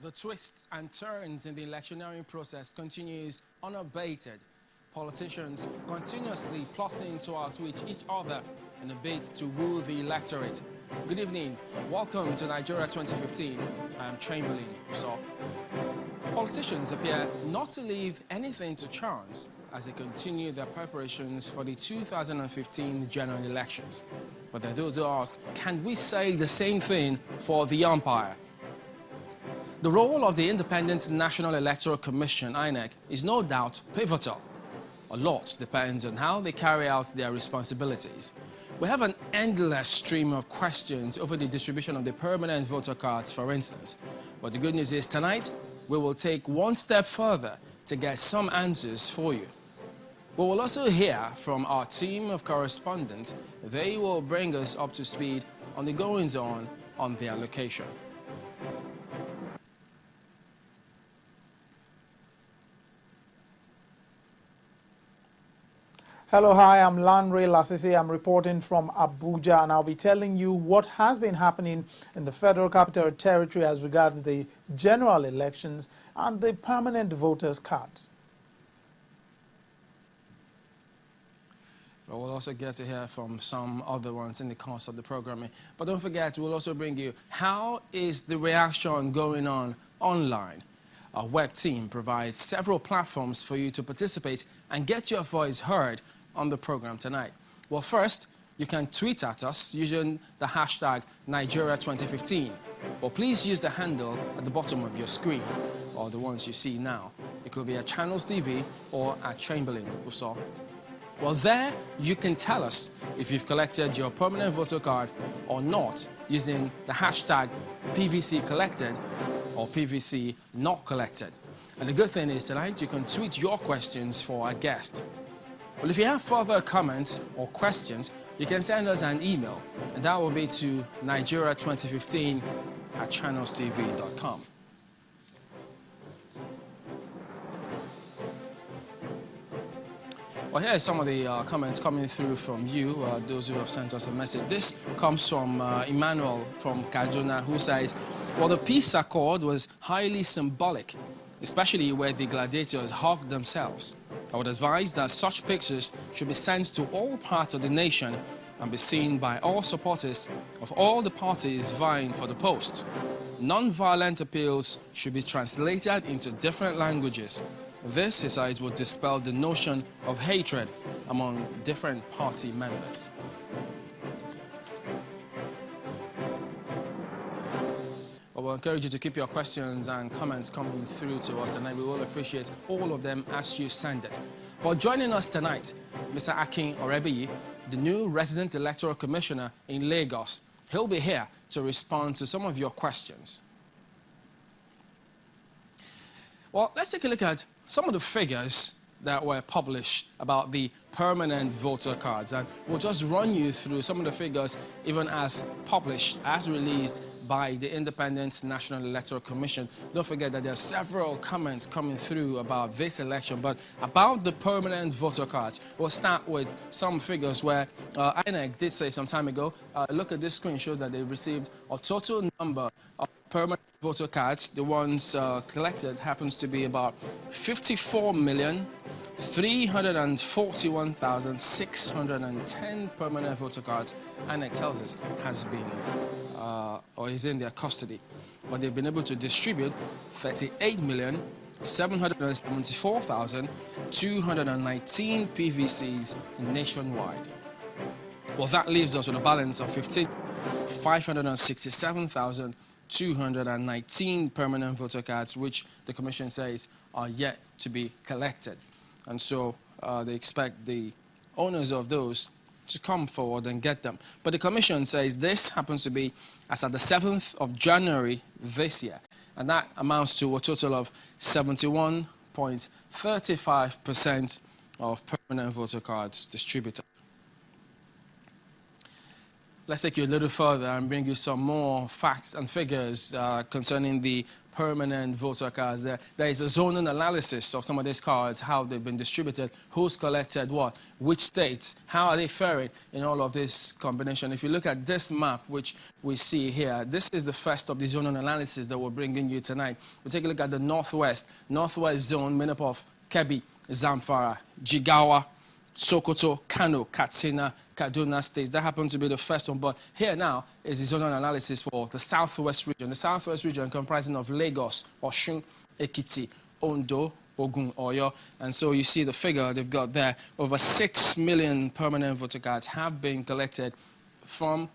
The twists and turns in the electioneering process continues unabated. Politicians continuously plotting to outwit each other in a bid to woo the electorate. Good evening. Welcome to Nigeria 2015. I am Chamberlain. So, politicians appear not to leave anything to chance as they continue their preparations for the 2015 general elections. But there are those who ask, can we say the same thing for the umpire? The role of the Independent National Electoral Commission, INEC, is no doubt pivotal. A lot depends on how they carry out their responsibilities. We have an endless stream of questions over the distribution of the permanent voter cards, for instance. But the good news is tonight, we will take one step further to get some answers for you. We will also hear from our team of correspondents. They will bring us up to speed on the goings-on on their location. Hello, hi, I'm Lanre Lasisi. I'm reporting from Abuja, and I'll be telling you what has been happening in the Federal Capital Territory as regards the general elections and the permanent voters' cards. We'll also get to hear from some other ones in the course of the programming. But don't forget, we'll also bring you how is the reaction going on online. Our web team provides several platforms for you to participate and get your voice heard on the program tonight. Well, first, you can tweet at us using the hashtag Nigeria2015, or please use the handle at the bottom of your screen, or the ones you see now. It could be at Channels TV or at Chamberlain Uso. Well, there you can tell us if you've collected your permanent voter card or not using the hashtag PVC collected or PVC not collected. And the good thing is tonight you can tweet your questions for our guest. Well, if you have further comments or questions, you can send us an email, and that will be to nigeria2015@channelstv.com. Well, here are some of the comments coming through from you, those who have sent us a message. This comes from Emmanuel from Kaduna, who says, well, the peace accord was highly symbolic, especially where the gladiators hugged themselves. I would advise that such pictures should be sent to all parts of the nation and be seen by all supporters of all the parties vying for the post. Non-violent appeals should be translated into different languages. This, he says, would dispel the notion of hatred among different party members. Well, we'll encourage you to keep your questions and comments coming through to us tonight. We will appreciate all of them as you send it. But joining us tonight, Mr. Akin Orebiyi, the new resident electoral commissioner in Lagos. He'll be here to respond to some of your questions. Well, let's take a look at some of the figures that were published about the permanent voter cards, and we'll just run you through some of the figures even as published, as released by the Independent National Electoral Commission. Don't forget that there are several comments coming through about this election, but about the permanent voter cards, we'll start with some figures where INEC did say some time ago, look at this screen, shows that they received a total number of permanent voter cards. The ones collected happens to be about 54,341,610 permanent voter cards. INEC tells us has been or is in their custody, but they've been able to distribute 38,774,219 PVCs nationwide. Well, that leaves us with a balance of 567,219 permanent voter cards, which the Commission says are yet to be collected. And so they expect the owners of those to come forward and get them. But the Commission says this happens to be as at the 7th of January this year, and that amounts to a total of 71.35% of permanent voter cards distributed. let's take you a little further and bring you some more facts and figures concerning the permanent voter cards. There is a zonal analysis of some of these cards, how they've been distributed, who's collected what, which states, how are they faring in all of this combination. If you look at this map, which we see here, this is the first of the zonal analysis that we're bringing you tonight. We'll take a look at the northwest zone made up of Kebbi, Zamfara, Jigawa, Sokoto, Kano, Katsina, Kaduna states. That happens to be the first one. But here now is the zonal analysis for the southwest region. The southwest region comprising of Lagos, Osun, Ekiti, Ondo, Ogun, Oyo. And so you see the figure they've got there. Over 6 million permanent voter cards have been collected from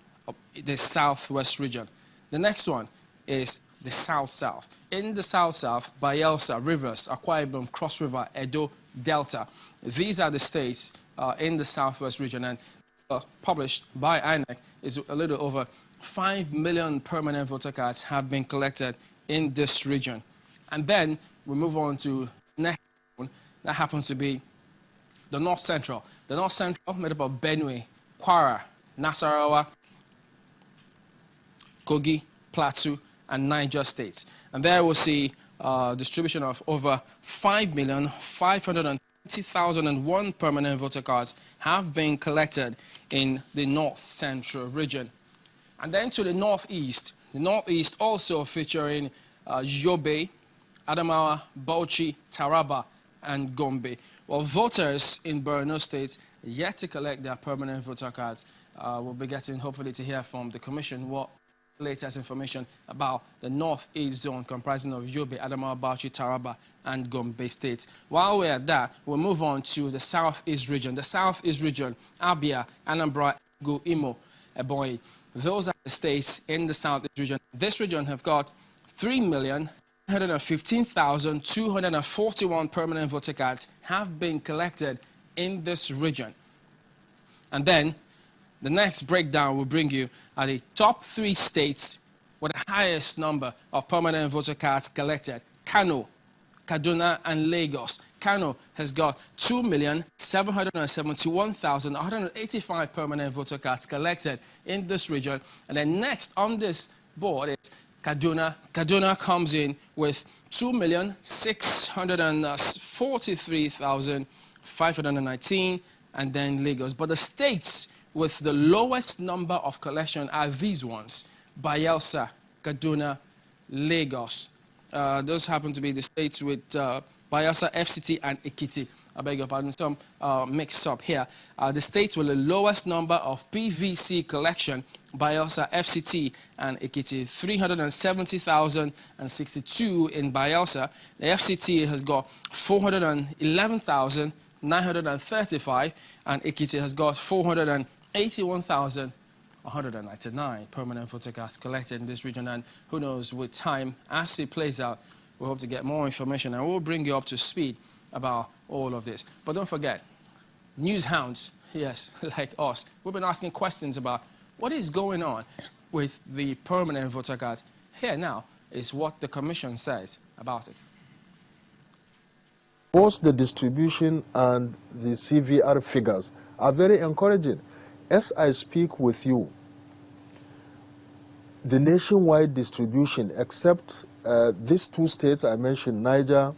the southwest region. The next one is the south-south. In the south-south, Bayelsa, Rivers, Akwa Ibom, Cross River, Edo, Delta. These are the states in the southwest region, and published by INEC is a little over 5 million permanent voter cards have been collected in this region. And then we move on to the next one. That happens to be the North Central. The North Central made up of Benue, Kwara, Nasarawa, Kogi, Plateau, and Niger states. And there we'll see distribution of over 5,520,001 permanent voter cards have been collected in the North Central region. And then to the Northeast also featuring Yobe, Adamawa, Bauchi, Taraba, and Gombe. Well, voters in Borno State yet to collect their permanent voter cards. We'll be getting, hopefully, to hear from the Commission what latest information about the Northeast zone comprising of Yobe, Adamawa, Bauchi, Taraba, and Gombe states. While we're at that, we'll move on to the Southeast region. The Southeast region, Abia, Anambra, Enugu, Imo, Ebonyi. Those are the states in the Southeast region. This region have got 3,115,241 permanent voter cards have been collected in this region. And then the next breakdown will bring you are the top 3 states with the highest number of permanent voter cards collected. Kano, Kaduna, and Lagos. Kano has got 2,771,185 permanent voter cards collected in this region. And then next on this board is Kaduna. Kaduna comes in with 2,643,519, and then Lagos. But the states with the lowest number of collection are these ones: Bayelsa, Kaduna, Lagos. Those happen to be the states with Bayelsa, FCT, and Ekiti. I beg your pardon, some mix up here. The states with the lowest number of PVC collection: Bayelsa, FCT, and Ekiti. 370,062 in Bayelsa. The FCT has got 411,935, and Ekiti has got 481,199 permanent voter cards collected in this region. And who knows, with time, as it plays out, we hope to get more information, and we'll bring you up to speed about all of this. But don't forget, news hounds, yes, like us, we've been asking questions about what is going on with the permanent voter cards. Here now is what the Commission says about it. Both the distribution and the CVR figures are very encouraging. As I speak with you, the nationwide distribution, except these 2 states I mentioned, Niger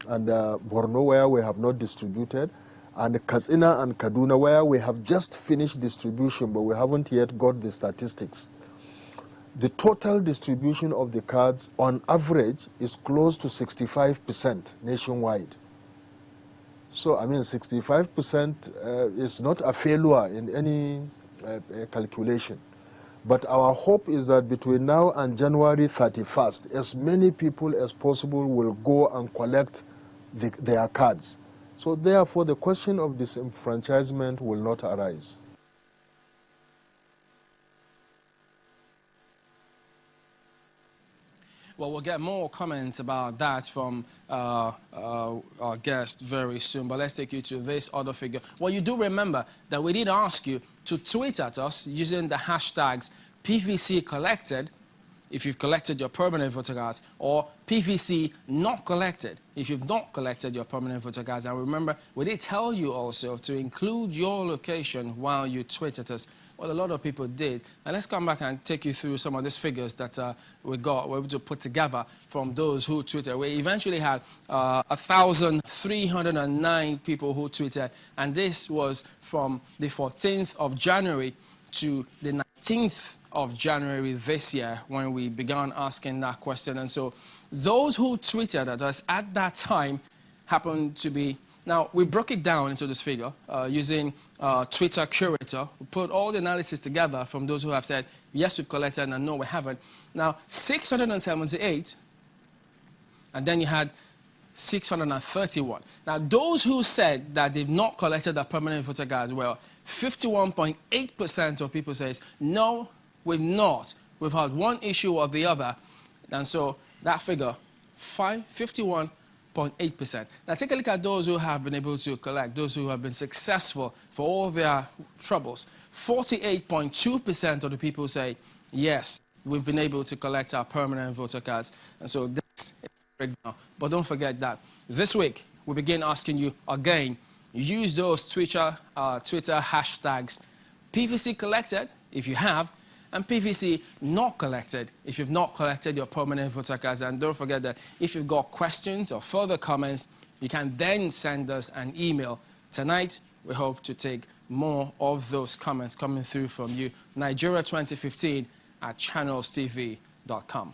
and Borno, where we have not distributed, and Katsina and Kaduna, where we have just finished distribution, but we haven't yet got the statistics. The total distribution of the cards, on average, is close to 65% nationwide. So, I mean, 65% is not a failure in any calculation. But our hope is that between now and January 31st, as many people as possible will go and collect their cards. So, therefore, the question of disenfranchisement will not arise. Well, we'll get more comments about that from our guest very soon. But let's take you to this other figure. Well, you do remember that we did ask you to tweet at us using the hashtags PVC collected, if you've collected your permanent voter cards, or PVC not collected, if you've not collected your permanent voter cards. And remember, we did tell you also to include your location while you tweet at us. Well, a lot of people did. And let's come back and take you through some of these figures that we're able to put together from those who tweeted. We eventually had 1,309 people who tweeted, and this was from the 14th of January to the 19th of January this year when we began asking that question. And so those who tweeted at us at that time happened to be, now we broke it down into this figure using Twitter Curator. We put all the analysis together from those who have said, yes, we've collected, and no, we haven't. Now, 678, and then you had 631. Now, those who said that they've not collected their permanent voter cards, well, 51.8% of people says, no, we've not. We've had one issue or the other. And so that figure, 51.8%. Now take a look at those who have been able to collect, those who have been successful for all their troubles. 48.2% of the people say, yes, we've been able to collect our permanent voter cards. And so that's a breakdown. But don't forget that this week, we begin asking you again, use those Twitter hashtags, PVC collected, if you have, and PVC not collected, if you've not collected your permanent voter cards. And don't forget that if you've got questions or further comments, you can then send us an email. Tonight, we hope to take more of those comments coming through from you. Nigeria 2015 at channelstv.com.